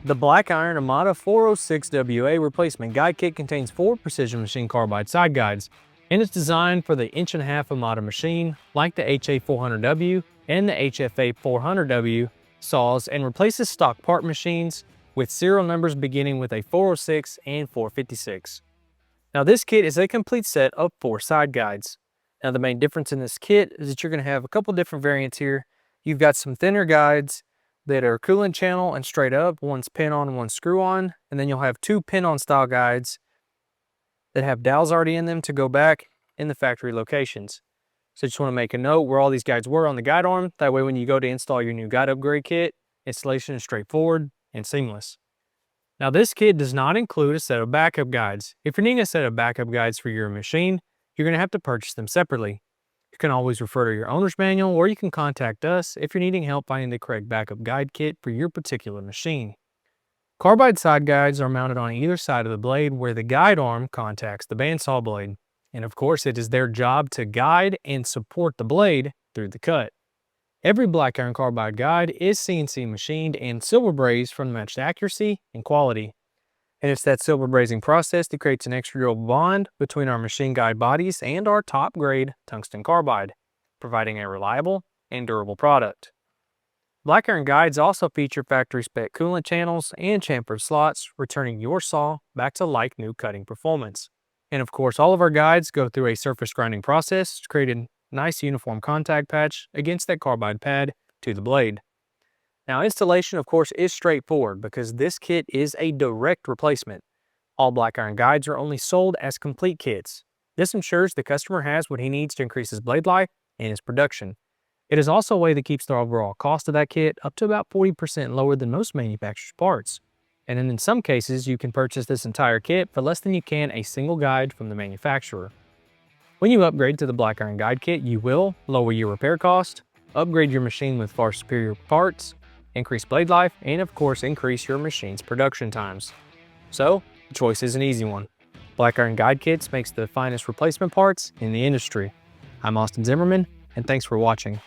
The Black Iron Amada 406WA Replacement Guide Kit contains 4 precision machine carbide side guides, and it's designed for the 1.5" Amada machine like the HA400W and the HFA400W saws, and replaces stock part machines with serial numbers beginning with a 406 and 456. Now this kit is a complete set of 4 side guides. Now the main difference in this kit is that you're going to have a couple different variants here. You've got some thinner guides that are coolant channel and straight up, one's pin on, one's screw on, and then you'll have 2 pin on style guides that have dowels already in them to go back in the factory locations. So just want to make a note where all these guides were on the guide arm. That way when you go to install your new guide upgrade kit, installation is straightforward and seamless. Now this kit does not include a set of backup guides. If you're needing a set of backup guides for your machine, you're going to have to purchase them separately. You can always refer to your owner's manual, or you can contact us if you're needing help finding the correct backup guide kit for your particular machine. Carbide side guides are mounted on either side of the blade where the guide arm contacts the bandsaw blade. And of course, it is their job to guide and support the blade through the cut. Every black iron carbide guide is CNC machined and silver brazed for matched accuracy and quality. And it's that silver brazing process that creates an extra durable bond between our machine guide bodies and our top grade tungsten carbide, providing a reliable and durable product. Black iron guides also feature factory spec coolant channels and chamfer slots, returning your saw back to like new cutting performance. And of course, all of our guides go through a surface grinding process to create a nice uniform contact patch against that carbide pad to the blade. Now installation of course is straightforward because this kit is a direct replacement. All black iron guides are only sold as complete kits. This ensures the customer has what he needs to increase his blade life and his production. It is also a way that keeps the overall cost of that kit up to about 40% lower than most manufacturers' parts. And then in some cases you can purchase this entire kit for less than you can a single guide from the manufacturer. When you upgrade to the black iron guide kit, you will lower your repair cost, upgrade your machine with far superior parts, increase blade life, and of course increase your machine's production times. So, the choice is an easy one. Black Iron Guide Kits makes the finest replacement parts in the industry. I'm Austin Zimmerman, and thanks for watching.